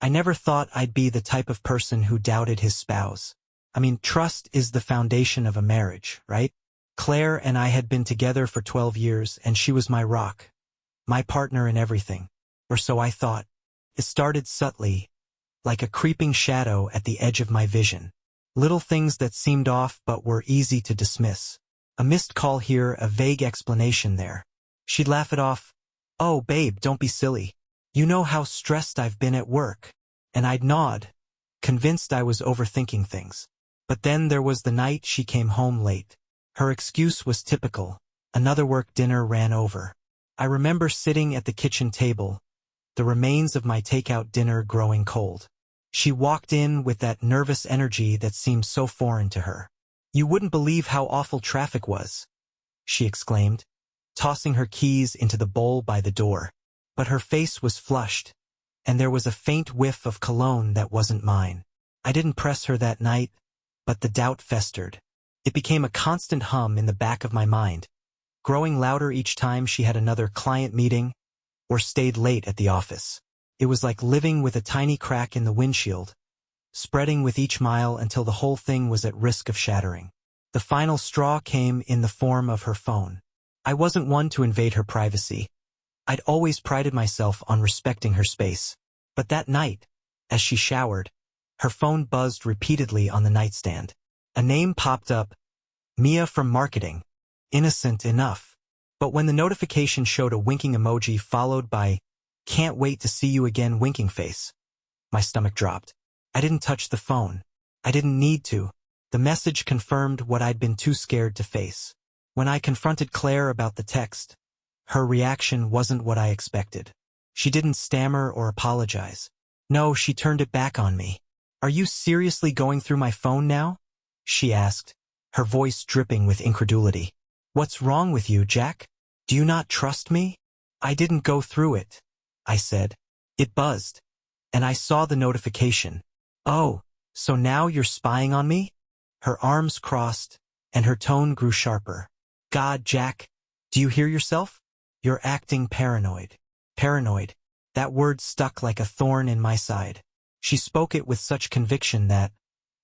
I never thought I'd be the type of person who doubted his spouse. I mean, trust is the foundation of a marriage, right? Claire and I had been together for 12 years, and she was my rock, my partner in everything. Or so I thought. It started subtly, like a creeping shadow at the edge of my vision. Little things that seemed off but were easy to dismiss. A missed call here, a vague explanation there. She'd laugh it off. "Oh, babe, don't be silly. You know how stressed I've been at work." And I'd nod, convinced I was overthinking things. But then there was the night she came home late. Her excuse was typical. Another work dinner ran over. I remember sitting at the kitchen table, the remains of my takeout dinner growing cold. She walked in with that nervous energy that seemed so foreign to her. "You wouldn't believe how awful traffic was," she exclaimed, tossing her keys into the bowl by the door. But her face was flushed, and there was a faint whiff of cologne that wasn't mine. I didn't press her that night, but the doubt festered. It became a constant hum in the back of my mind, growing louder each time she had another client meeting or stayed late at the office. It was like living with a tiny crack in the windshield, spreading with each mile until the whole thing was at risk of shattering. The final straw came in the form of her phone. I wasn't one to invade her privacy. I'd always prided myself on respecting her space. But that night, as she showered, her phone buzzed repeatedly on the nightstand. A name popped up, Mia from marketing. Innocent enough. But when the notification showed a winking emoji followed by, "Can't wait to see you again" winking face, my stomach dropped. I didn't touch the phone. I didn't need to. The message confirmed what I'd been too scared to face. When I confronted Claire about the text, her reaction wasn't what I expected. She didn't stammer or apologize. No, she turned it back on me. "Are you seriously going through my phone now?" she asked, her voice dripping with incredulity. "What's wrong with you, Jack? Do you not trust me?" "I didn't go through it," I said. "It buzzed, and I saw the notification." "Oh, so now you're spying on me?" Her arms crossed, and her tone grew sharper. "God, Jack, do you hear yourself? You're acting paranoid." Paranoid. That word stuck like a thorn in my side. She spoke it with such conviction that,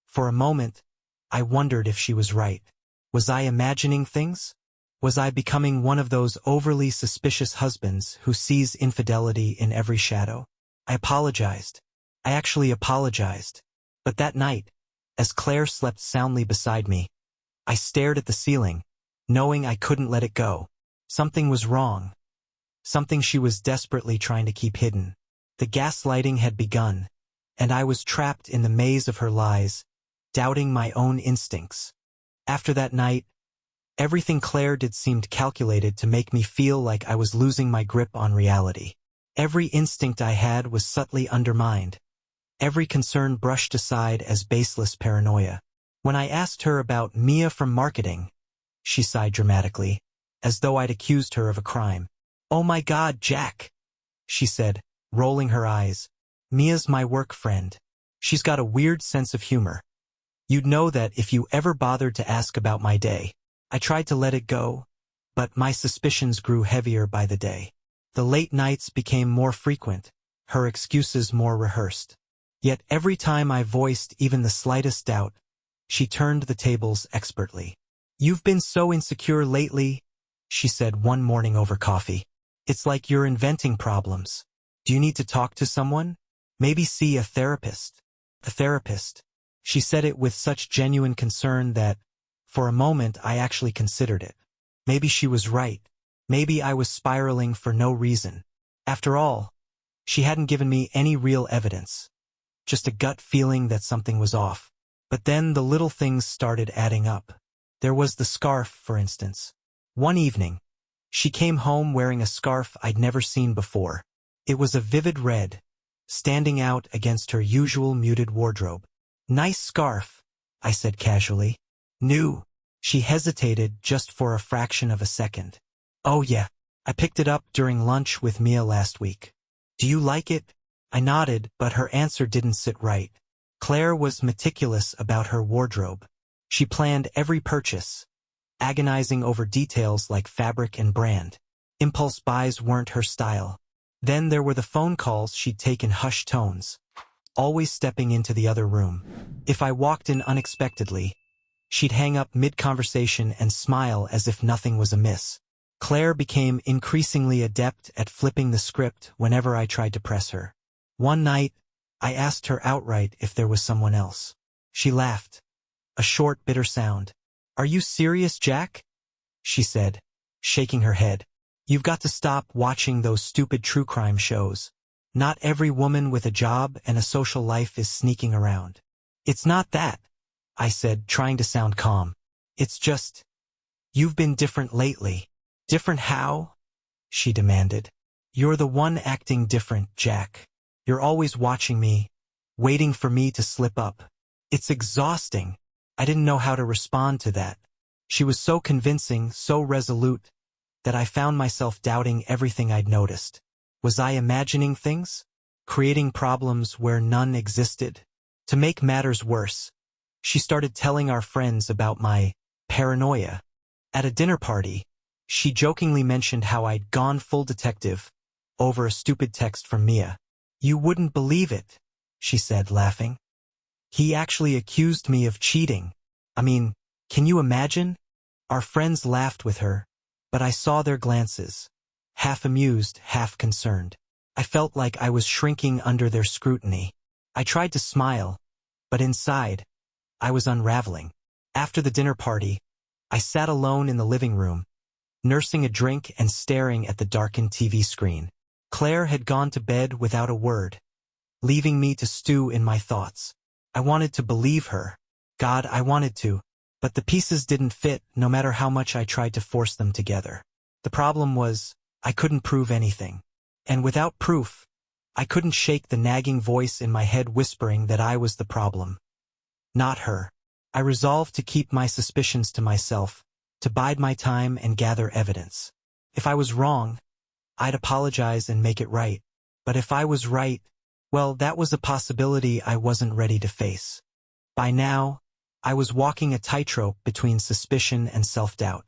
for a moment, I wondered if she was right. Was I imagining things? Was I becoming one of those overly suspicious husbands who sees infidelity in every shadow? I apologized. I actually apologized. But that night, as Claire slept soundly beside me, I stared at the ceiling, knowing I couldn't let it go. Something was wrong. Something she was desperately trying to keep hidden. The gaslighting had begun, and I was trapped in the maze of her lies, doubting my own instincts. After that night, everything Claire did seemed calculated to make me feel like I was losing my grip on reality. Every instinct I had was subtly undermined. Every concern brushed aside as baseless paranoia. When I asked her about Mia from marketing, she sighed dramatically, as though I'd accused her of a crime. "Oh my God, Jack," she said, rolling her eyes. "Mia's my work friend. She's got a weird sense of humor. You'd know that if you ever bothered to ask about my day." I tried to let it go, but my suspicions grew heavier by the day. The late nights became more frequent, her excuses more rehearsed. Yet every time I voiced even the slightest doubt, she turned the tables expertly. "You've been so insecure lately," she said one morning over coffee. "It's like you're inventing problems. Do you need to talk to someone? Maybe see a therapist." A therapist. She said it with such genuine concern that, for a moment, I actually considered it. Maybe she was right. Maybe I was spiraling for no reason. After all, she hadn't given me any real evidence. Just a gut feeling that something was off. But then the little things started adding up. There was the scarf, for instance. One evening, she came home wearing a scarf I'd never seen before. It was a vivid red, standing out against her usual muted wardrobe. "Nice scarf," I said casually. "New." She hesitated just for a fraction of a second. "Oh yeah, I picked it up during lunch with Mia last week. Do you like it?" I nodded, but her answer didn't sit right. Claire was meticulous about her wardrobe. She planned every purchase, agonizing over details like fabric and brand. Impulse buys weren't her style. Then there were the phone calls she'd take in hushed tones. always stepping into the other room. If I walked in unexpectedly, she'd hang up mid-conversation and smile as if nothing was amiss. Claire became increasingly adept at flipping the script whenever I tried to press her. One night, I asked her outright if there was someone else. She laughed. A short, bitter sound. "Are you serious, Jack?" she said, shaking her head. "You've got to stop watching those stupid true crime shows. Not every woman with a job and a social life is sneaking around." "It's not that," I said, trying to sound calm. "It's just, you've been different lately." "Different how?" she demanded. "You're the one acting different, Jack. You're always watching me, waiting for me to slip up. It's exhausting." I didn't know how to respond to that. She was so convincing, so resolute, that I found myself doubting everything I'd noticed. Was I imagining things? Creating problems where none existed? To make matters worse, she started telling our friends about my paranoia. At a dinner party, she jokingly mentioned how I'd gone full detective over a stupid text from Mia. "You wouldn't believe it," she said, laughing. "He actually accused me of cheating. I mean, can you imagine?" Our friends laughed with her, but I saw their glances, half amused, half concerned. I felt like I was shrinking under their scrutiny. I tried to smile, but inside, I was unraveling. After the dinner party, I sat alone in the living room, nursing a drink and staring at the darkened TV screen. Claire had gone to bed without a word, leaving me to stew in my thoughts. I wanted to believe her. God, I wanted to, but the pieces didn't fit no matter how much I tried to force them together. The problem was, I couldn't prove anything. And without proof, I couldn't shake the nagging voice in my head whispering that I was the problem, not her. I resolved to keep my suspicions to myself, to bide my time and gather evidence. If I was wrong, I'd apologize and make it right. But if I was right, well, that was a possibility I wasn't ready to face. By now, I was walking a tightrope between suspicion and self-doubt.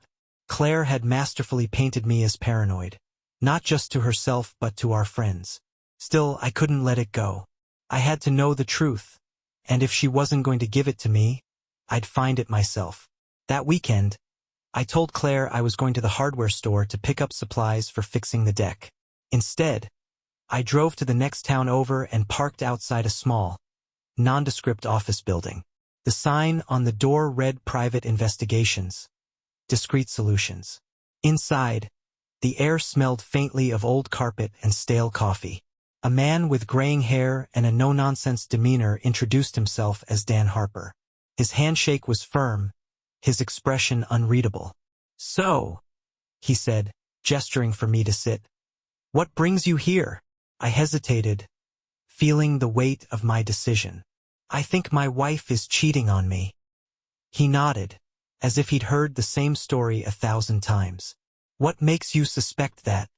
Claire had masterfully painted me as paranoid, not just to herself but to our friends. Still, I couldn't let it go. I had to know the truth, and if she wasn't going to give it to me, I'd find it myself. That weekend, I told Claire I was going to the hardware store to pick up supplies for fixing the deck. Instead, I drove to the next town over and parked outside a small, nondescript office building. The sign on the door read Private Investigations, Discreet Solutions. Inside, the air smelled faintly of old carpet and stale coffee. A man with graying hair and a no-nonsense demeanor introduced himself as Dan Harper. His handshake was firm, his expression unreadable. "So," he said, gesturing for me to sit, "what brings you here?" I hesitated, feeling the weight of my decision. "I think my wife is cheating on me." He nodded, as if he'd heard the same story 1,000 times. "What makes you suspect that?"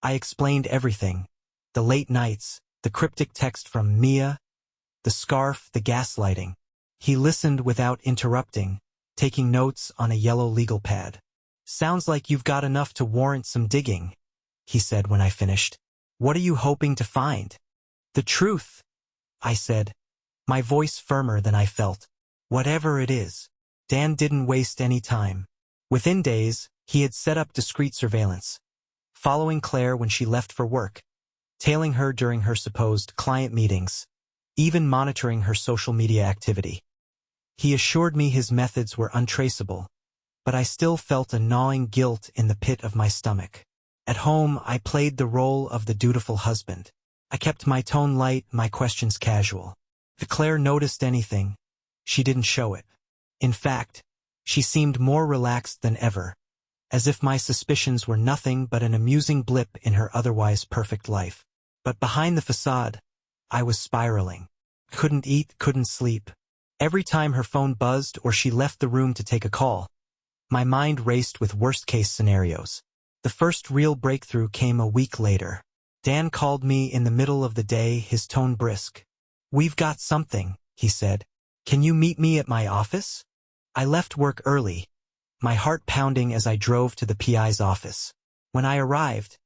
I explained everything. The late nights, the cryptic text from Mia, the scarf, the gaslighting. He listened without interrupting, taking notes on a yellow legal pad. "Sounds like you've got enough to warrant some digging," he said when I finished. "What are you hoping to find?" "The truth," I said, my voice firmer than I felt. "Whatever it is." Dan didn't waste any time. Within days, he had set up discreet surveillance, following Claire when she left for work, tailing her during her supposed client meetings, even monitoring her social media activity. He assured me his methods were untraceable, but I still felt a gnawing guilt in the pit of my stomach. At home, I played the role of the dutiful husband. I kept my tone light, my questions casual. If Claire noticed anything, she didn't show it. In fact, she seemed more relaxed than ever, as if my suspicions were nothing but an amusing blip in her otherwise perfect life. But behind the facade, I was spiraling. Couldn't eat, couldn't sleep. Every time her phone buzzed or she left the room to take a call, my mind raced with worst-case scenarios. The first real breakthrough came a week later. Dan called me in the middle of the day, his tone brisk. "We've got something," he said. "Can you meet me at my office?" I left work early, my heart pounding as I drove to the PI's office. When I arrived,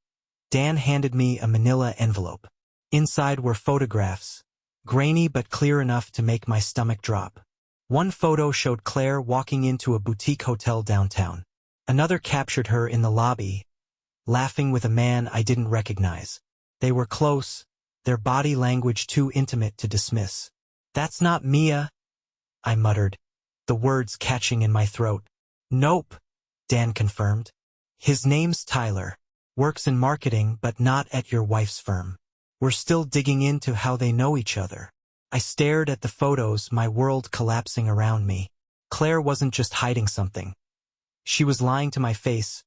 Dan handed me a manila envelope. Inside were photographs, grainy but clear enough to make my stomach drop. One photo showed Claire walking into a boutique hotel downtown. Another captured her in the lobby, laughing with a man I didn't recognize. They were close, their body language too intimate to dismiss. "That's not Mia," I muttered, the words catching in my throat. "Nope," Dan confirmed. "His name's Tyler. Works in marketing but not at your wife's firm. We're still digging into how they know each other." I stared at the photos, my world collapsing around me. Claire wasn't just hiding something. She was lying to my face,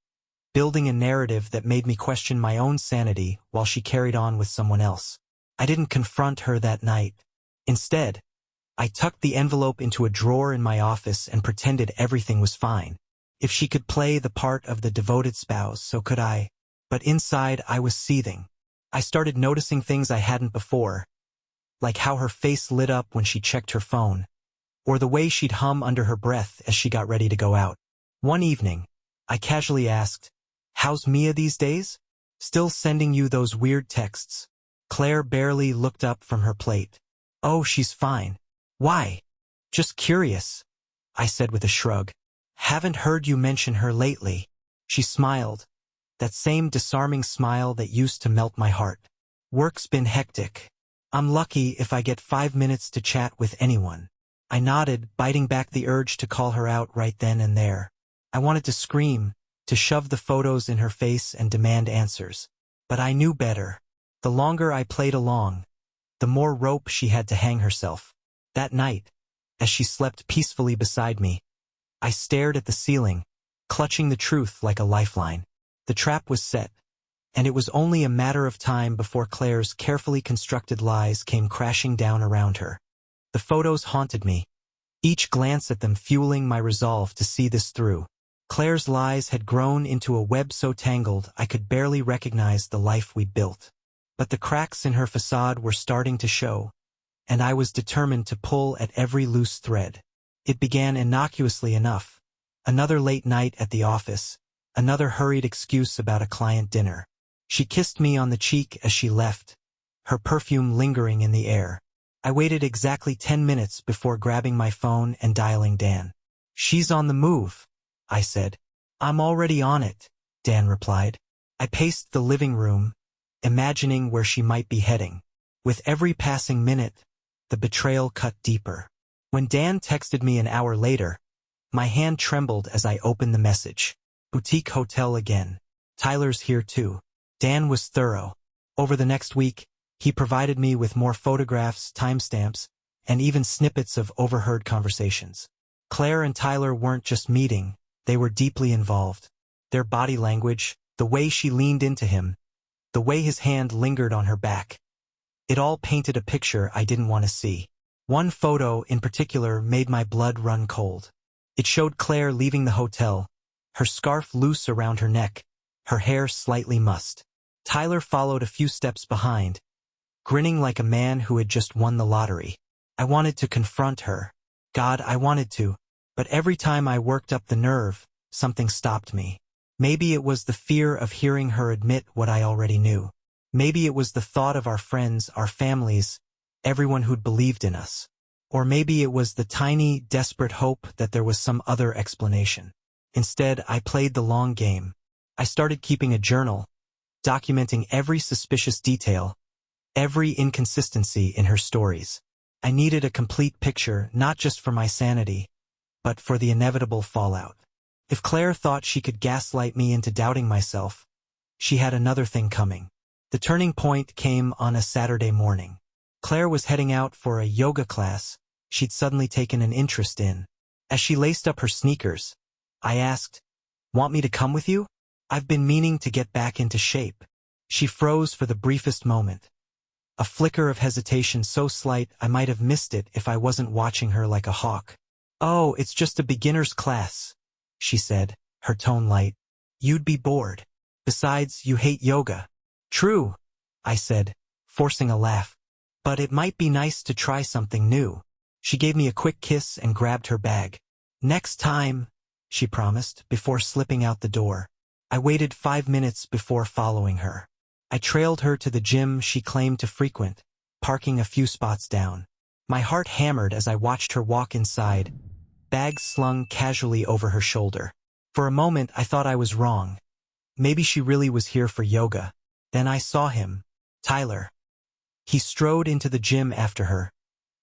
building a narrative that made me question my own sanity while she carried on with someone else. I didn't confront her that night. Instead, I tucked the envelope into a drawer in my office and pretended everything was fine. If she could play the part of the devoted spouse, so could I. But inside, I was seething. I started noticing things I hadn't before, like how her face lit up when she checked her phone, or the way she'd hum under her breath as she got ready to go out. One evening, I casually asked, "How's Mia these days? Still sending you those weird texts?" Claire barely looked up from her plate. "Oh, she's fine." "Why?" "Just curious," I said with a shrug. "Haven't heard you mention her lately." She smiled, that same disarming smile that used to melt my heart. "Work's been hectic. I'm lucky if I get 5 minutes to chat with anyone." I nodded, biting back the urge to call her out right then and there. I wanted to scream, to shove the photos in her face and demand answers. But I knew better. The longer I played along, the more rope she had to hang herself. That night, as she slept peacefully beside me, I stared at the ceiling, clutching the truth like a lifeline. The trap was set, and it was only a matter of time before Claire's carefully constructed lies came crashing down around her. The photos haunted me, each glance at them fueling my resolve to see this through. Claire's lies had grown into a web so tangled I could barely recognize the life we'd built. But the cracks in her facade were starting to show, and I was determined to pull at every loose thread. It began innocuously enough. Another late night at the office, another hurried excuse about a client dinner. She kissed me on the cheek as she left, her perfume lingering in the air. I waited exactly 10 minutes before grabbing my phone and dialing Dan. "She's on the move," I said. "I'm already on it," Dan replied. I paced the living room, imagining where she might be heading. With every passing minute, the betrayal cut deeper. When Dan texted me an hour later, my hand trembled as I opened the message. "Boutique hotel again. Tyler's here too." Dan was thorough. Over the next week, he provided me with more photographs, timestamps, and even snippets of overheard conversations. Claire and Tyler weren't just meeting, they were deeply involved. Their body language, the way she leaned into him, the way his hand lingered on her back. It all painted a picture I didn't want to see. One photo in particular made my blood run cold. It showed Claire leaving the hotel, her scarf loose around her neck, her hair slightly mussed. Tyler followed a few steps behind, grinning like a man who had just won the lottery. I wanted to confront her. God, I wanted to. But every time I worked up the nerve, something stopped me. Maybe it was the fear of hearing her admit what I already knew. Maybe it was the thought of our friends, our families, everyone who'd believed in us. Or maybe it was the tiny, desperate hope that there was some other explanation. Instead, I played the long game. I started keeping a journal, documenting every suspicious detail, every inconsistency in her stories. I needed a complete picture, not just for my sanity, but for the inevitable fallout. If Claire thought she could gaslight me into doubting myself, she had another thing coming. The turning point came on a Saturday morning. Claire was heading out for a yoga class she'd suddenly taken an interest in. As she laced up her sneakers, I asked, "Want me to come with you? I've been meaning to get back into shape." She froze for the briefest moment. A flicker of hesitation so slight I might have missed it if I wasn't watching her like a hawk. "Oh, it's just a beginner's class," she said, her tone light. "You'd be bored. Besides, you hate yoga." "True," I said, forcing a laugh. "But it might be nice to try something new." She gave me a quick kiss and grabbed her bag. "Next time," she promised, before slipping out the door. I waited 5 minutes before following her. I trailed her to the gym she claimed to frequent, parking a few spots down. My heart hammered as I watched her walk inside, bag slung casually over her shoulder. For a moment I thought I was wrong. Maybe she really was here for yoga. Then I saw him. Tyler. He strode into the gym after her,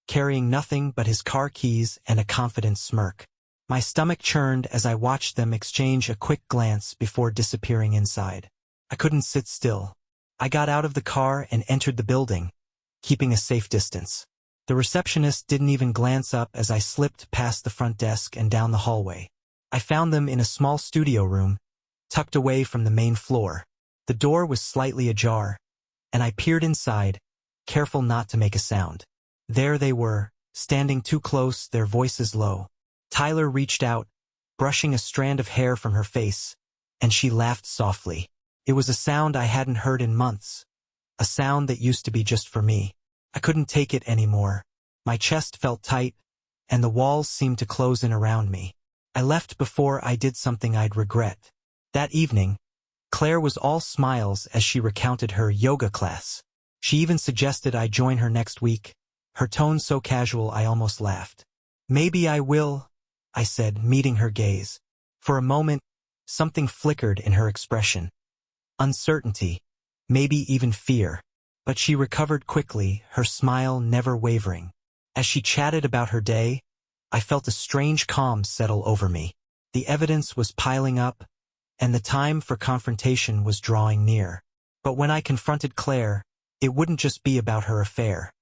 carrying nothing but his car keys and a confident smirk. My stomach churned as I watched them exchange a quick glance before disappearing inside. I couldn't sit still. I got out of the car and entered the building, keeping a safe distance. The receptionist didn't even glance up as I slipped past the front desk and down the hallway. I found them in a small studio room, tucked away from the main floor. The door was slightly ajar, and I peered inside, careful not to make a sound. There they were, standing too close, their voices low. Tyler reached out, brushing a strand of hair from her face, and she laughed softly. It was a sound I hadn't heard in months, a sound that used to be just for me. I couldn't take it anymore. My chest felt tight, and the walls seemed to close in around me. I left before I did something I'd regret. That evening, Claire was all smiles as she recounted her yoga class. She even suggested I join her next week, her tone so casual I almost laughed. "Maybe I will," I said, meeting her gaze. For a moment, something flickered in her expression. Uncertainty, maybe even fear. But she recovered quickly, her smile never wavering. As she chatted about her day, I felt a strange calm settle over me. The evidence was piling up, and the time for confrontation was drawing near. But when I confronted Claire, it wouldn't just be about her affair.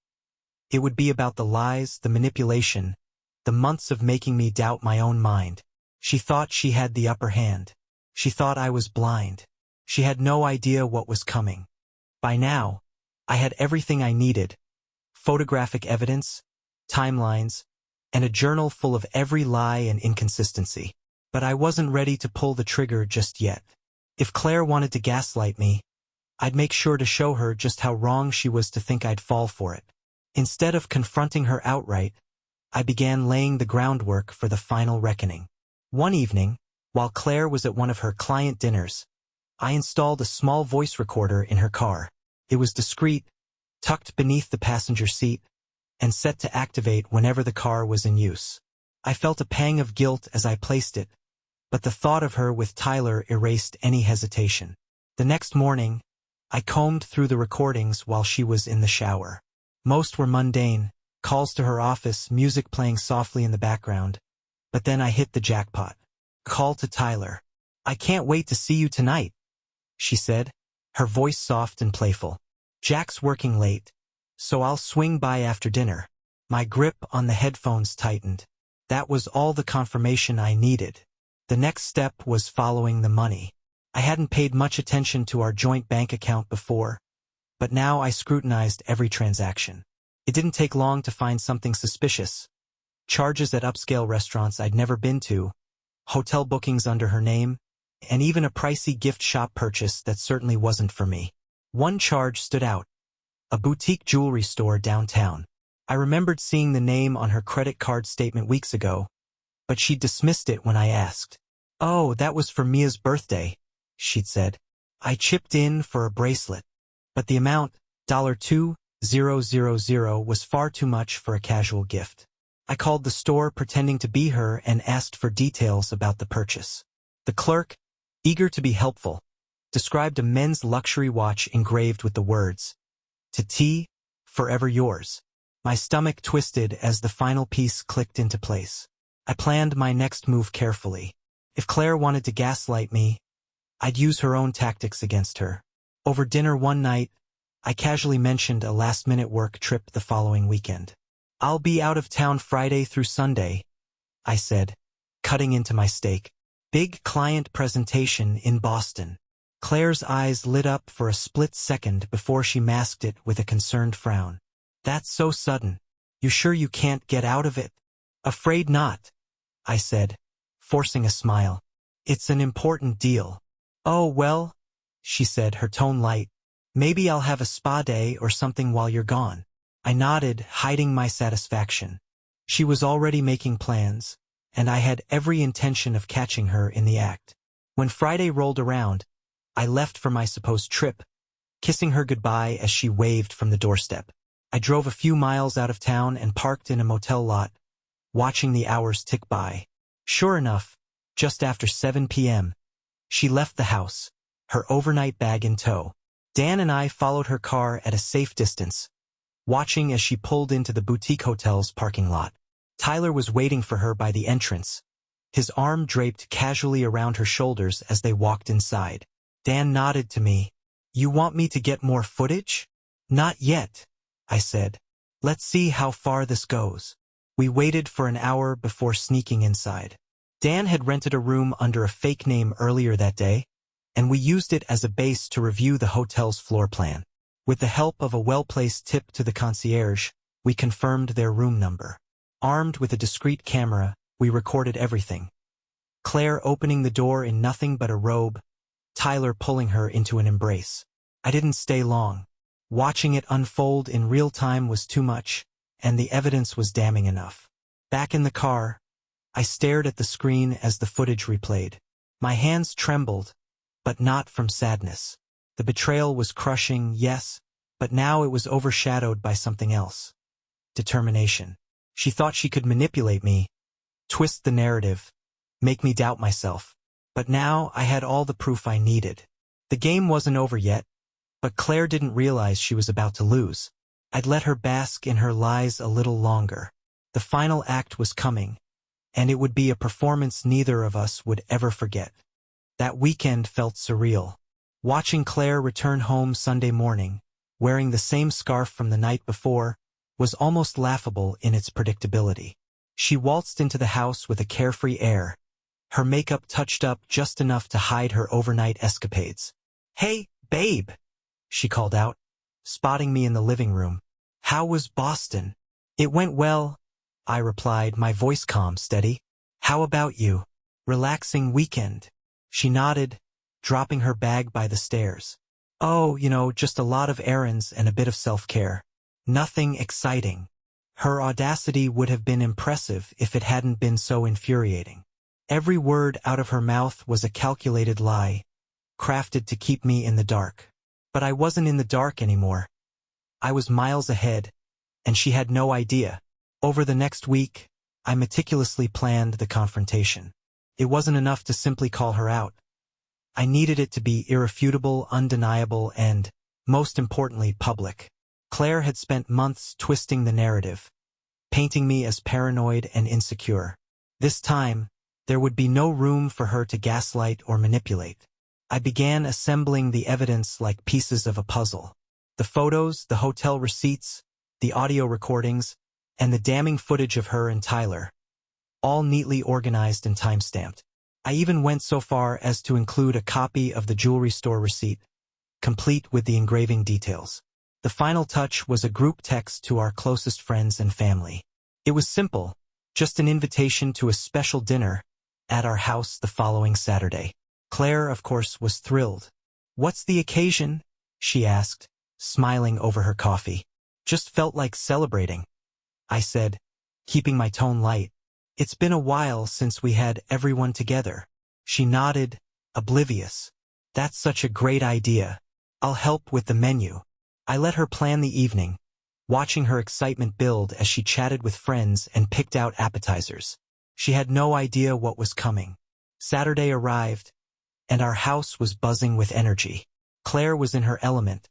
It would be about the lies, the manipulation, the months of making me doubt my own mind. She thought she had the upper hand. She thought I was blind. She had no idea what was coming. By now, I had everything I needed: photographic evidence, timelines, and a journal full of every lie and inconsistency. But I wasn't ready to pull the trigger just yet. If Claire wanted to gaslight me, I'd make sure to show her just how wrong she was to think I'd fall for it. Instead of confronting her outright, I began laying the groundwork for the final reckoning. One evening, while Claire was at one of her client dinners, I installed a small voice recorder in her car. It was discreet, tucked beneath the passenger seat, and set to activate whenever the car was in use. I felt a pang of guilt as I placed it, but the thought of her with Tyler erased any hesitation. The next morning, I combed through the recordings while she was in the shower. Most were mundane, calls to her office, music playing softly in the background. But then I hit the jackpot. Call to Tyler. "I can't wait to see you tonight," she said, her voice soft and playful. "Jack's working late, so I'll swing by after dinner." My grip on the headphones tightened. That was all the confirmation I needed. The next step was following the money. I hadn't paid much attention to our joint bank account before, but now I scrutinized every transaction. It didn't take long to find something suspicious. Charges at upscale restaurants I'd never been to, hotel bookings under her name, and even a pricey gift shop purchase that certainly wasn't for me. One charge stood out: a boutique jewelry store downtown. I remembered seeing the name on her credit card statement weeks ago, but she'd dismissed it when I asked. "Oh, that was for Mia's birthday," she'd said. I chipped in for a bracelet, but the amount, $2,000, was far too much for a casual gift. I called the store pretending to be her and asked for details about the purchase. The clerk, eager to be helpful, described a men's luxury watch engraved with the words, "To T, forever yours." My stomach twisted as the final piece clicked into place. I planned my next move carefully. If Claire wanted to gaslight me, I'd use her own tactics against her. Over dinner one night, I casually mentioned a last-minute work trip the following weekend. "I'll be out of town Friday through Sunday," I said, cutting into my steak. "Big client presentation in Boston." Claire's eyes lit up for a split second before she masked it with a concerned frown. "That's so sudden. You sure you can't get out of it?" "Afraid not," I said, forcing a smile. "It's an important deal." "Oh, well," she said, her tone light. "Maybe I'll have a spa day or something while you're gone." I nodded, hiding my satisfaction. She was already making plans, and I had every intention of catching her in the act. When Friday rolled around, I left for my supposed trip, kissing her goodbye as she waved from the doorstep. I drove a few miles out of town and parked in a motel lot, watching the hours tick by. Sure enough, just after 7 p.m., she left the house, her overnight bag in tow. Dan and I followed her car at a safe distance, watching as she pulled into the boutique hotel's parking lot. Tyler was waiting for her by the entrance, his arm draped casually around her shoulders as they walked inside. Dan nodded to me. "You want me to get more footage?" "Not yet," I said. "Let's see how far this goes." We waited for an hour before sneaking inside. Dan had rented a room under a fake name earlier that day, and we used it as a base to review the hotel's floor plan. With the help of a well-placed tip to the concierge, we confirmed their room number. Armed with a discreet camera, we recorded everything. Claire opening the door in nothing but a robe, Tyler pulling her into an embrace. I didn't stay long. Watching it unfold in real time was too much, and the evidence was damning enough. Back in the car, I stared at the screen as the footage replayed. My hands trembled, but not from sadness. The betrayal was crushing, yes, but now it was overshadowed by something else. Determination. She thought she could manipulate me, twist the narrative, make me doubt myself. But now I had all the proof I needed. The game wasn't over yet, but Claire didn't realize she was about to lose. I'd let her bask in her lies a little longer. The final act was coming, and it would be a performance neither of us would ever forget. That weekend felt surreal. Watching Claire return home Sunday morning, wearing the same scarf from the night before, was almost laughable in its predictability. She waltzed into the house with a carefree air, her makeup touched up just enough to hide her overnight escapades. "Hey, babe," she called out, spotting me in the living room. "How was Boston?" "It went well," I replied, my voice calm, steady. "How about you? Relaxing weekend?" She nodded, dropping her bag by the stairs. "Oh, just a lot of errands and a bit of self-care. Nothing exciting." Her audacity would have been impressive if it hadn't been so infuriating. Every word out of her mouth was a calculated lie, crafted to keep me in the dark. But I wasn't in the dark anymore. I was miles ahead, and she had no idea. Over the next week, I meticulously planned the confrontation. It wasn't enough to simply call her out. I needed it to be irrefutable, undeniable, and, most importantly, public. Claire had spent months twisting the narrative, painting me as paranoid and insecure. This time, there would be no room for her to gaslight or manipulate. I began assembling the evidence like pieces of a puzzle. The photos, the hotel receipts, the audio recordings, and the damning footage of her and Tyler, all neatly organized and time-stamped. I even went so far as to include a copy of the jewelry store receipt, complete with the engraving details. The final touch was a group text to our closest friends and family. It was simple, just an invitation to a special dinner at our house the following Saturday. Claire, of course, was thrilled. "What's the occasion?" she asked, smiling over her coffee. "Just felt like celebrating," I said, keeping my tone light. "It's been a while since we had everyone together." She nodded, oblivious. "That's such a great idea. I'll help with the menu." I let her plan the evening, watching her excitement build as she chatted with friends and picked out appetizers. She had no idea what was coming. Saturday arrived, and our house was buzzing with energy. Claire was in her element,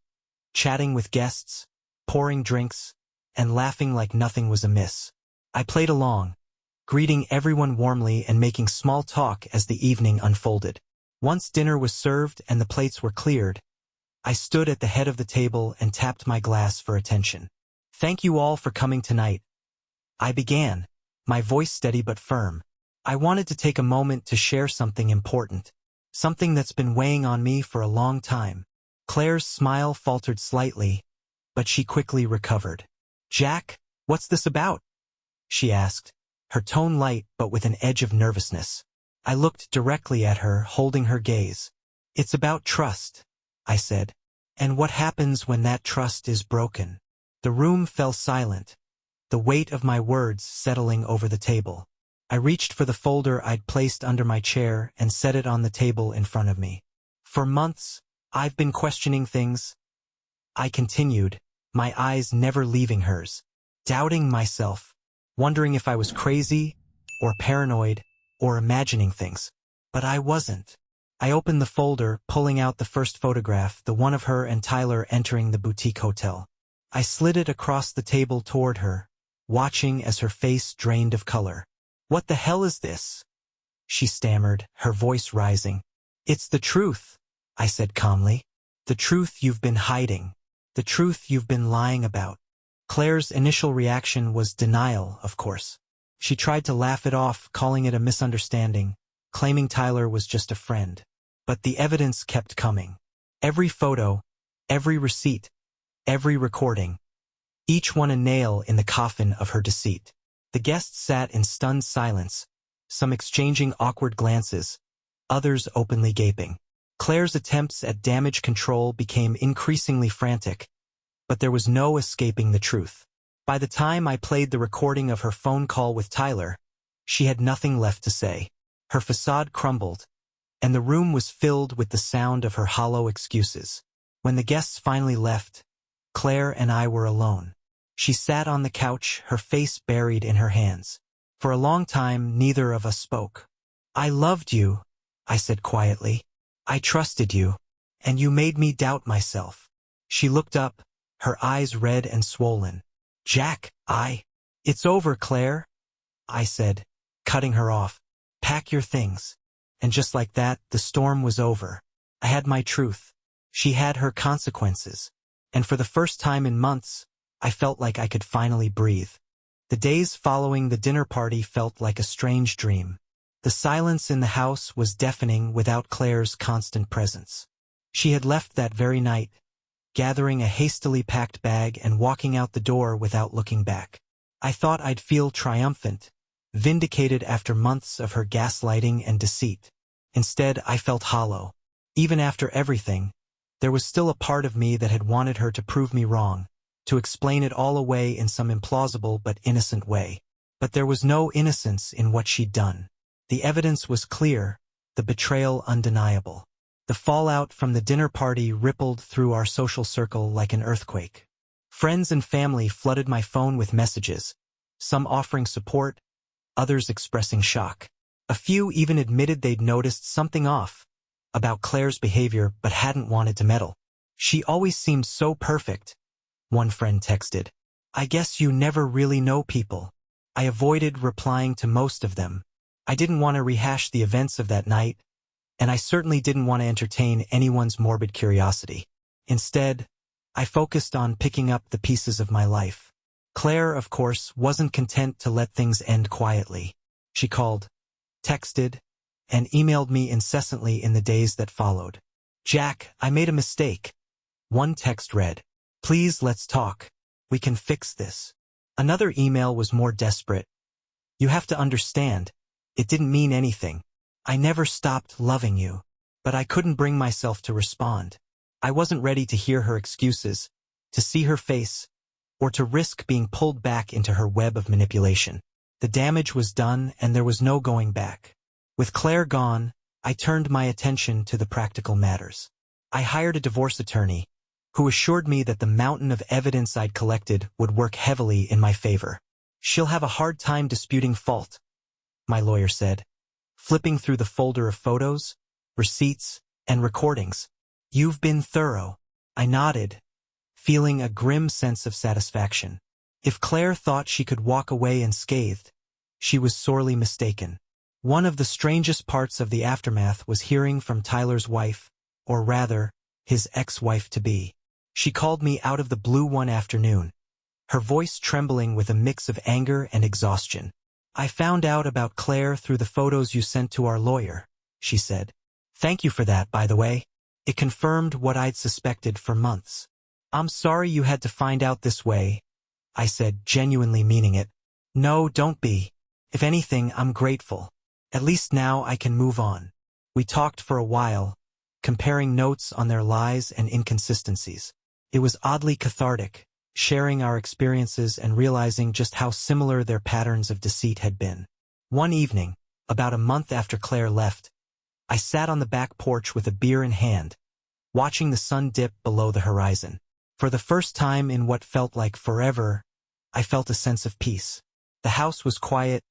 chatting with guests, pouring drinks, and laughing like nothing was amiss. I played along, greeting everyone warmly and making small talk as the evening unfolded. Once dinner was served and the plates were cleared, I stood at the head of the table and tapped my glass for attention. "Thank you all for coming tonight," I began, my voice steady but firm. "I wanted to take a moment to share something important, something that's been weighing on me for a long time." Claire's smile faltered slightly, but she quickly recovered. "Jack, what's this about?" she asked, her tone light but with an edge of nervousness. I looked directly at her, holding her gaze. "It's about trust," I said. "And what happens when that trust is broken?" The room fell silent, the weight of my words settling over the table. I reached for the folder I'd placed under my chair and set it on the table in front of me. "For months, I've been questioning things," I continued, my eyes never leaving hers, doubting myself, wondering if I was crazy, or paranoid, or imagining things. But I wasn't. I opened the folder, pulling out the first photograph, the one of her and Tyler entering the boutique hotel. I slid it across the table toward her, watching as her face drained of color. "What the hell is this?" she stammered, her voice rising. "It's the truth," I said calmly. "The truth you've been hiding. The truth you've been lying about." Claire's initial reaction was denial, of course. She tried to laugh it off, calling it a misunderstanding, claiming Tyler was just a friend. But the evidence kept coming. Every photo, every receipt, every recording, each one a nail in the coffin of her deceit. The guests sat in stunned silence, some exchanging awkward glances, others openly gaping. Claire's attempts at damage control became increasingly frantic, but there was no escaping the truth. By the time I played the recording of her phone call with Tyler, she had nothing left to say. Her facade crumbled, and the room was filled with the sound of her hollow excuses. When the guests finally left, Claire and I were alone. She sat on the couch, her face buried in her hands. For a long time, neither of us spoke. "I loved you," I said quietly. "I trusted you, and you made me doubt myself." She looked up, her eyes red and swollen. "Jack, It's over, Claire," I said, cutting her off. "Pack your things." And just like that, the storm was over. I had my truth. She had her consequences. And for the first time in months, I felt like I could finally breathe. The days following the dinner party felt like a strange dream. The silence in the house was deafening without Claire's constant presence. She had left that very night, gathering a hastily packed bag and walking out the door without looking back. I thought I'd feel triumphant, vindicated after months of her gaslighting and deceit. Instead, I felt hollow. Even after everything, there was still a part of me that had wanted her to prove me wrong, to explain it all away in some implausible but innocent way. But there was no innocence in what she'd done. The evidence was clear, the betrayal undeniable. The fallout from the dinner party rippled through our social circle like an earthquake. Friends and family flooded my phone with messages, some offering support, others expressing shock. A few even admitted they'd noticed something off about Claire's behavior but hadn't wanted to meddle. "She always seemed so perfect," one friend texted. "I guess you never really know people." I avoided replying to most of them. I didn't want to rehash the events of that night, and I certainly didn't want to entertain anyone's morbid curiosity. Instead, I focused on picking up the pieces of my life. Claire, of course, wasn't content to let things end quietly. She called, texted, and emailed me incessantly in the days that followed. "Jack, I made a mistake." One text read, "Please let's talk. We can fix this." Another email was more desperate. "You have to understand. It didn't mean anything. I never stopped loving you." But I couldn't bring myself to respond. I wasn't ready to hear her excuses, to see her face, or to risk being pulled back into her web of manipulation. The damage was done, and there was no going back. With Claire gone, I turned my attention to the practical matters. I hired a divorce attorney, who assured me that the mountain of evidence I'd collected would work heavily in my favor. "She'll have a hard time disputing fault," my lawyer said, flipping through the folder of photos, receipts, and recordings. "You've been thorough." I nodded, feeling a grim sense of satisfaction. If Claire thought she could walk away unscathed, she was sorely mistaken. One of the strangest parts of the aftermath was hearing from Tyler's wife, or rather, his ex-wife-to-be. She called me out of the blue one afternoon, her voice trembling with a mix of anger and exhaustion. "I found out about Claire through the photos you sent to our lawyer," she said. "Thank you for that, by the way. It confirmed what I'd suspected for months." "I'm sorry you had to find out this way," I said, genuinely meaning it. "No, don't be. If anything, I'm grateful. At least now I can move on." We talked for a while, comparing notes on their lies and inconsistencies. It was oddly cathartic, sharing our experiences and realizing just how similar their patterns of deceit had been. One evening, about a month after Claire left, I sat on the back porch with a beer in hand, watching the sun dip below the horizon. For the first time in what felt like forever, I felt a sense of peace. The house was quiet,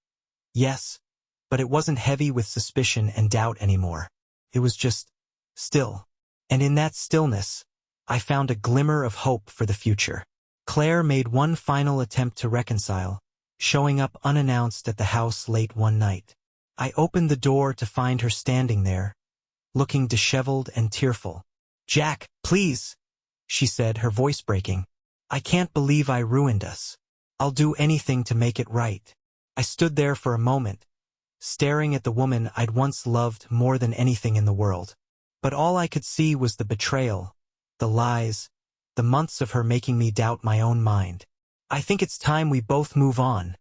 yes, but it wasn't heavy with suspicion and doubt anymore. It was just still. And in that stillness, I found a glimmer of hope for the future. Claire made one final attempt to reconcile, showing up unannounced at the house late one night. I opened the door to find her standing there, looking disheveled and tearful. "Jack, please," she said, her voice breaking. "I can't believe I ruined us. I'll do anything to make it right." I stood there for a moment, staring at the woman I'd once loved more than anything in the world. But all I could see was the betrayal, the lies, the months of her making me doubt my own mind. "I think it's time we both move on,"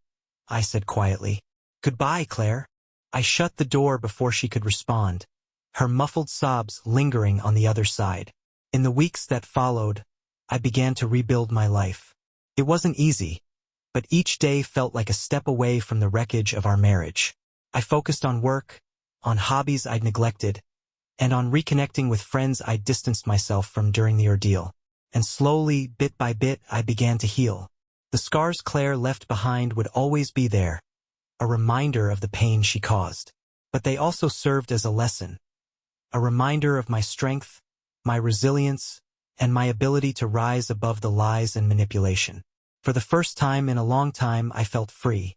I said quietly. "Goodbye, Claire." I shut the door before she could respond, her muffled sobs lingering on the other side. In the weeks that followed, I began to rebuild my life. It wasn't easy, but each day felt like a step away from the wreckage of our marriage. I focused on work, on hobbies I'd neglected, and on reconnecting with friends I'd distanced myself from during the ordeal. And slowly, bit by bit, I began to heal. The scars Claire left behind would always be there, a reminder of the pain she caused. But they also served as a lesson, a reminder of my strength, my resilience, and my ability to rise above the lies and manipulation. For the first time in a long time, I felt free.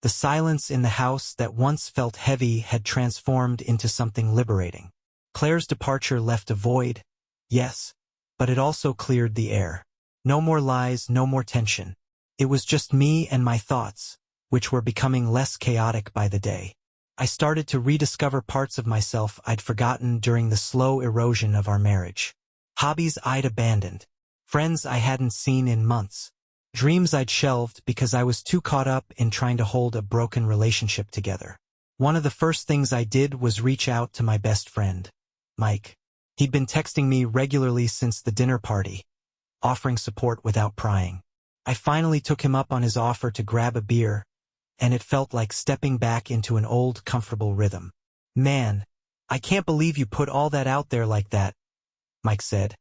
The silence in the house that once felt heavy had transformed into something liberating. Claire's departure left a void, yes, but it also cleared the air. No more lies, no more tension. It was just me and my thoughts, which were becoming less chaotic by the day. I started to rediscover parts of myself I'd forgotten during the slow erosion of our marriage. Hobbies I'd abandoned, friends I hadn't seen in months, dreams I'd shelved because I was too caught up in trying to hold a broken relationship together. One of the first things I did was reach out to my best friend, Mike. He'd been texting me regularly since the dinner party, offering support without prying. I finally took him up on his offer to grab a beer, and it felt like stepping back into an old, comfortable rhythm. "Man, I can't believe you put all that out there like that," Mike said,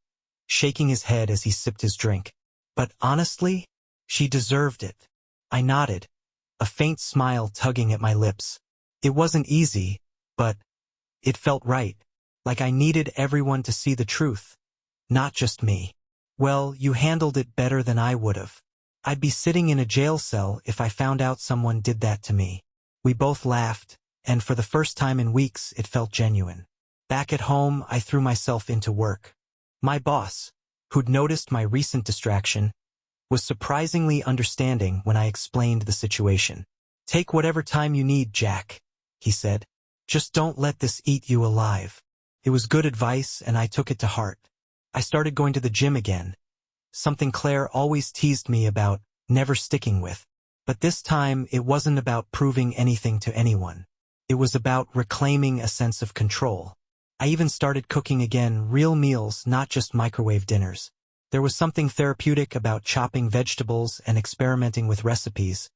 shaking his head as he sipped his drink. "But honestly, she deserved it." I nodded, a faint smile tugging at my lips. It wasn't easy, but it felt right, like I needed everyone to see the truth, not just me. "Well, you handled it better than I would've. I'd be sitting in a jail cell if I found out someone did that to me." We both laughed, and for the first time in weeks it felt genuine. Back at home, I threw myself into work. My boss, who'd noticed my recent distraction, was surprisingly understanding when I explained the situation. "Take whatever time you need, Jack," he said. "Just don't let this eat you alive." It was good advice, and I took it to heart. I started going to the gym again, something Claire always teased me about never sticking with. But this time, it wasn't about proving anything to anyone. It was about reclaiming a sense of control. I even started cooking again, real meals, not just microwave dinners. There was something therapeutic about chopping vegetables and experimenting with recipes,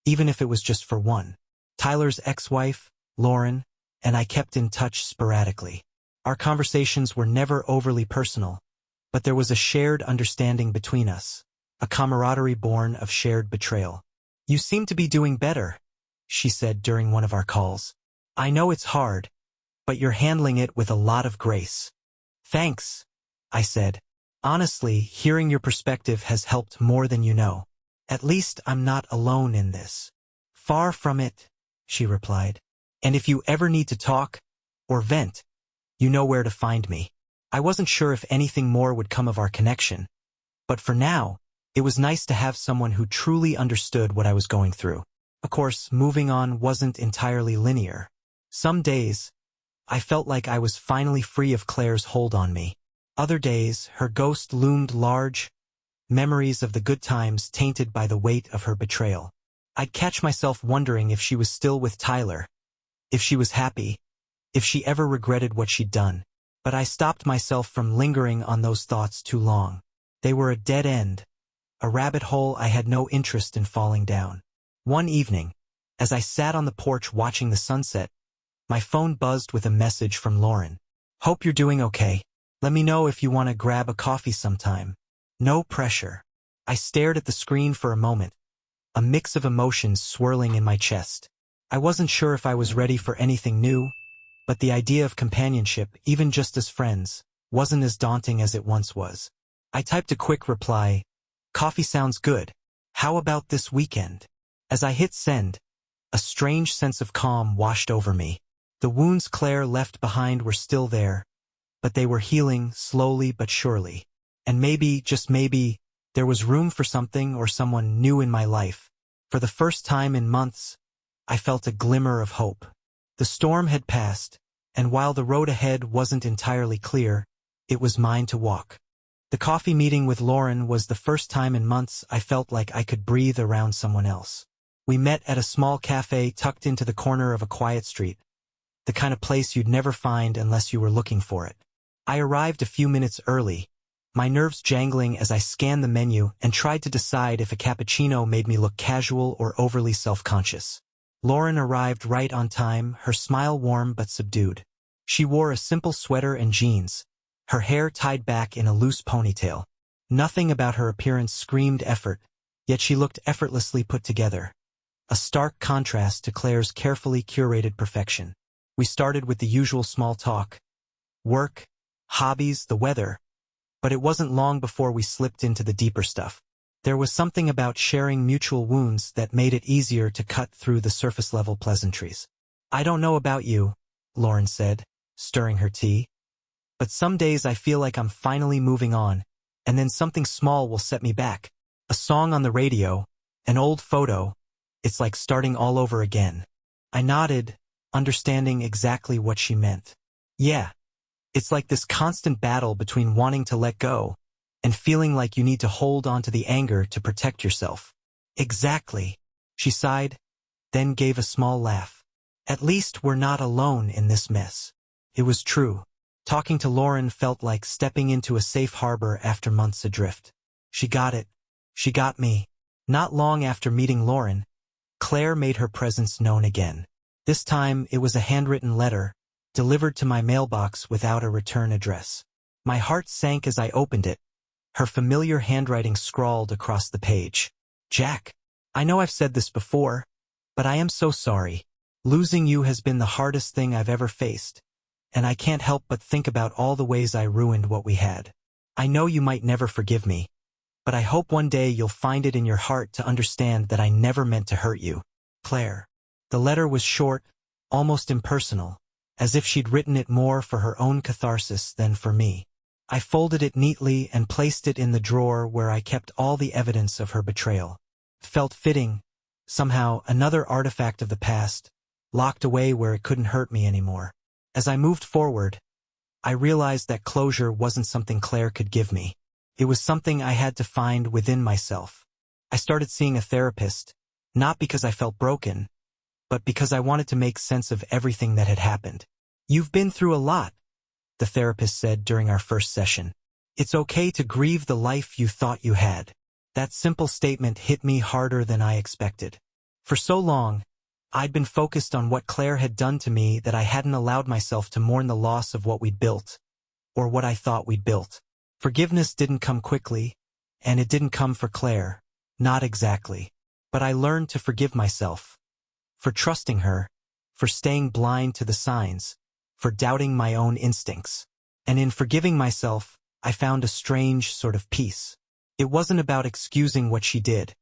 even if it was just for one. Tyler's ex-wife, Lauren, and I kept in touch sporadically. Our conversations were never overly personal, but there was a shared understanding between us, a camaraderie born of shared betrayal. "You seem to be doing better," she said during one of our calls. "I know it's hard, but you're handling it with a lot of grace." "Thanks," I said. "Honestly, hearing your perspective has helped more than you know. At least I'm not alone in this." "Far from it," she replied. "And if you ever need to talk or vent, you know where to find me." I wasn't sure if anything more would come of our connection, but for now, it was nice to have someone who truly understood what I was going through. Of course, moving on wasn't entirely linear. Some days, I felt like I was finally free of Claire's hold on me. Other days, her ghost loomed large, memories of the good times tainted by the weight of her betrayal. I'd catch myself wondering if she was still with Tyler, if she was happy, if she ever regretted what she'd done. But I stopped myself from lingering on those thoughts too long. They were a dead end, a rabbit hole I had no interest in falling down. One evening, as I sat on the porch watching the sunset, my phone buzzed with a message from Lauren. "Hope you're doing okay. Let me know if you want to grab a coffee sometime." No pressure. I stared at the screen for a moment, a mix of emotions swirling in my chest. I wasn't sure if I was ready for anything new, but the idea of companionship, even just as friends, wasn't as daunting as it once was. I typed a quick reply, "Coffee sounds good. How about this weekend?" As I hit send, a strange sense of calm washed over me. The wounds Claire left behind were still there, but they were healing slowly but surely. And maybe, just maybe, there was room for something or someone new in my life. For the first time in months, I felt a glimmer of hope. The storm had passed, and while the road ahead wasn't entirely clear, it was mine to walk. The coffee meeting with Lauren was the first time in months I felt like I could breathe around someone else. We met at a small cafe tucked into the corner of a quiet street, the kind of place you'd never find unless you were looking for it. I arrived a few minutes early, my nerves jangling as I scanned the menu and tried to decide if a cappuccino made me look casual or overly self-conscious. Lauren arrived right on time, her smile warm but subdued. She wore a simple sweater and jeans, her hair tied back in a loose ponytail. Nothing about her appearance screamed effort, yet she looked effortlessly put together, a stark contrast to Claire's carefully curated perfection. We started with the usual small talk, work, hobbies, the weather, but it wasn't long before we slipped into the deeper stuff. There was something about sharing mutual wounds that made it easier to cut through the surface-level pleasantries. "I don't know about you," Lauren said, stirring her tea, "but some days I feel like I'm finally moving on, and then something small will set me back. A song on the radio, an old photo, it's like starting all over again." I nodded, understanding exactly what she meant. Yeah, it's like this constant battle between wanting to let go and feeling like you need to hold on to the anger to protect yourself. Exactly. She sighed, then gave a small laugh. At least we're not alone in this mess. It was true. Talking to Lauren felt like stepping into a safe harbor after months adrift. She got it. She got me. Not long after meeting Lauren, Claire made her presence known again. This time it was a handwritten letter, delivered to my mailbox without a return address. My heart sank as I opened it, her familiar handwriting scrawled across the page. "Jack, I know I've said this before, but I am so sorry. Losing you has been the hardest thing I've ever faced, and I can't help but think about all the ways I ruined what we had. I know you might never forgive me, but I hope one day you'll find it in your heart to understand that I never meant to hurt you. Claire." The letter was short, almost impersonal, as if she'd written it more for her own catharsis than for me. I folded it neatly and placed it in the drawer where I kept all the evidence of her betrayal. It felt fitting, somehow another artifact of the past, locked away where it couldn't hurt me anymore. As I moved forward, I realized that closure wasn't something Claire could give me. It was something I had to find within myself. I started seeing a therapist, not because I felt broken, but because I wanted to make sense of everything that had happened. "You've been through a lot," the therapist said during our first session. "It's okay to grieve the life you thought you had." That simple statement hit me harder than I expected. For so long, I'd been focused on what Claire had done to me that I hadn't allowed myself to mourn the loss of what we'd built, or what I thought we'd built. Forgiveness didn't come quickly, and it didn't come for Claire, not exactly. But I learned to forgive myself, for trusting her, for staying blind to the signs, for doubting my own instincts. And in forgiving myself, I found a strange sort of peace. It wasn't about excusing what she did.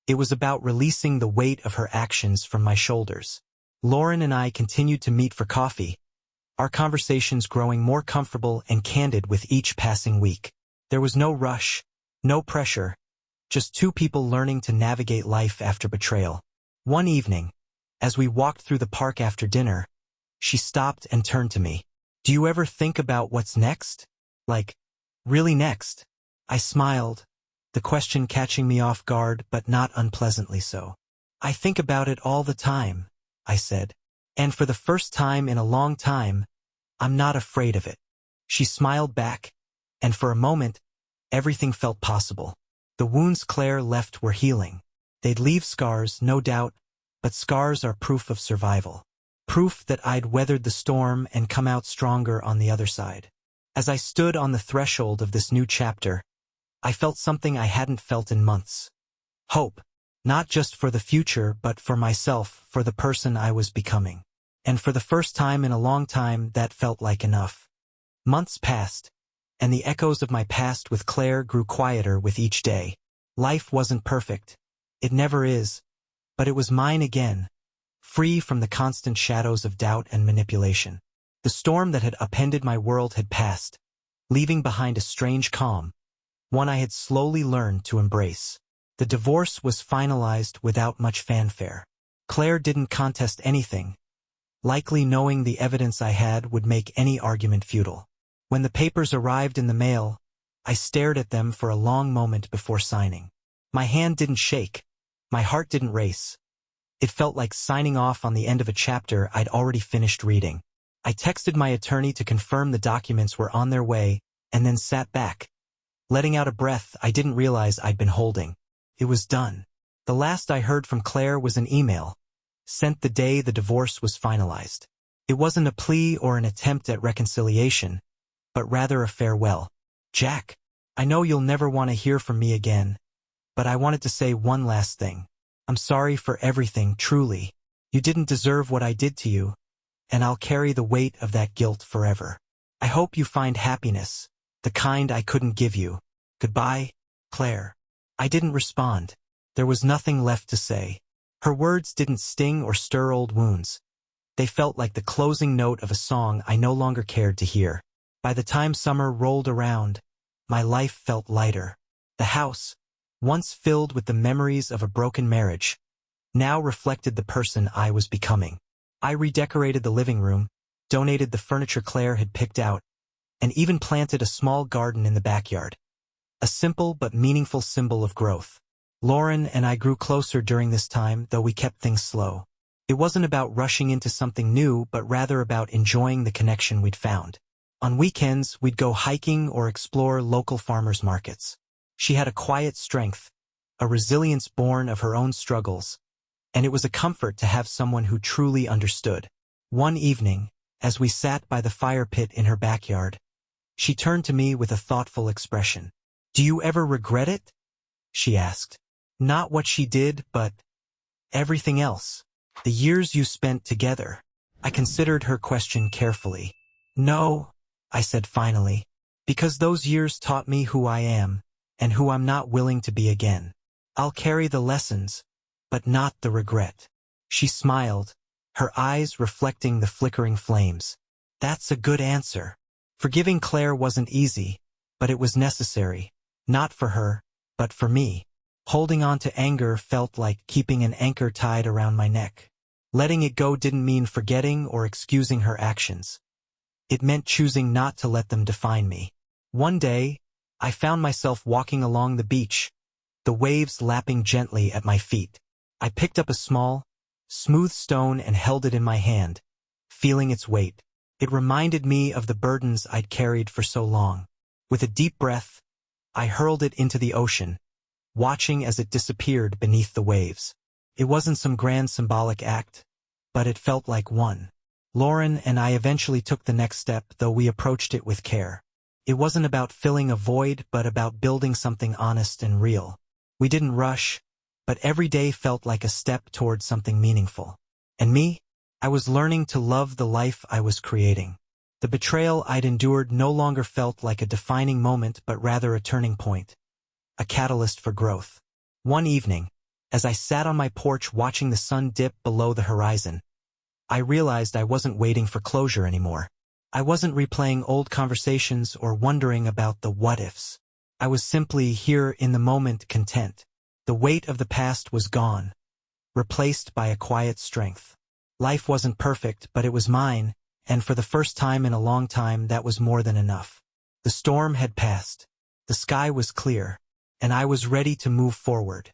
It was about releasing the weight of her actions from my shoulders. Lauren and I continued to meet for coffee, our conversations growing more comfortable and candid with each passing week. There was no rush, no pressure, just two people learning to navigate life after betrayal. One evening, as we walked through the park after dinner, she stopped and turned to me. "Do you ever think about what's next? Like, really next?" I smiled, the question catching me off guard but not unpleasantly so. "I think about it all the time," I said. "And for the first time in a long time, I'm not afraid of it." She smiled back, and for a moment, everything felt possible. The wounds Claire left were healing. They'd leave scars, no doubt, but scars are proof of survival. Proof that I'd weathered the storm and come out stronger on the other side. As I stood on the threshold of this new chapter, I felt something I hadn't felt in months. Hope. Not just for the future, but for myself, for the person I was becoming. And for the first time in a long time, that felt like enough. Months passed, and the echoes of my past with Claire grew quieter with each day. Life wasn't perfect. It never is. But it was mine again, free from the constant shadows of doubt and manipulation. The storm that had upended my world had passed, leaving behind a strange calm, one I had slowly learned to embrace. The divorce was finalized without much fanfare. Claire didn't contest anything, likely knowing the evidence I had would make any argument futile. When the papers arrived in the mail, I stared at them for a long moment before signing. My hand didn't shake. My heart didn't race. It felt like signing off on the end of a chapter I'd already finished reading. I texted my attorney to confirm the documents were on their way, and then sat back, letting out a breath I didn't realize I'd been holding. It was done. The last I heard from Claire was an email, sent the day the divorce was finalized. It wasn't a plea or an attempt at reconciliation, but rather a farewell. Jack, I know you'll never want to hear from me again, but I wanted to say one last thing. I'm sorry for everything, truly. You didn't deserve what I did to you, and I'll carry the weight of that guilt forever. I hope you find happiness, the kind I couldn't give you. Goodbye, Claire. I didn't respond. There was nothing left to say. Her words didn't sting or stir old wounds. They felt like the closing note of a song I no longer cared to hear. By the time summer rolled around, my life felt lighter. The house, once filled with the memories of a broken marriage, now reflected the person I was becoming. I redecorated the living room, donated the furniture Claire had picked out, and even planted a small garden in the backyard. A simple but meaningful symbol of growth. Lauren and I grew closer during this time, though we kept things slow. It wasn't about rushing into something new, but rather about enjoying the connection we'd found. On weekends, we'd go hiking or explore local farmers markets. She had a quiet strength, a resilience born of her own struggles, and it was a comfort to have someone who truly understood. One evening, as we sat by the fire pit in her backyard, she turned to me with a thoughtful expression. "Do you ever regret it?" she asked. "Not what she did, but everything else. The years you spent together." I considered her question carefully. "No," I said finally, "because those years taught me who I am, and who I'm not willing to be again. I'll carry the lessons, but not the regret." She smiled, her eyes reflecting the flickering flames. "That's a good answer." Forgiving Claire wasn't easy, but it was necessary. Not for her, but for me. Holding on to anger felt like keeping an anchor tied around my neck. Letting it go didn't mean forgetting or excusing her actions. It meant choosing not to let them define me. One day, I found myself walking along the beach, the waves lapping gently at my feet. I picked up a small, smooth stone and held it in my hand, feeling its weight. It reminded me of the burdens I'd carried for so long. With a deep breath, I hurled it into the ocean, watching as it disappeared beneath the waves. It wasn't some grand symbolic act, but it felt like one. Lauren and I eventually took the next step, though we approached it with care. It wasn't about filling a void, but about building something honest and real. We didn't rush, but every day felt like a step towards something meaningful. And me? I was learning to love the life I was creating. The betrayal I'd endured no longer felt like a defining moment, but rather a turning point, a catalyst for growth. One evening, as I sat on my porch watching the sun dip below the horizon, I realized I wasn't waiting for closure anymore. I wasn't replaying old conversations or wondering about the what-ifs. I was simply here in the moment, content. The weight of the past was gone, replaced by a quiet strength. Life wasn't perfect, but it was mine, and for the first time in a long time that was more than enough. The storm had passed. The sky was clear, and I was ready to move forward.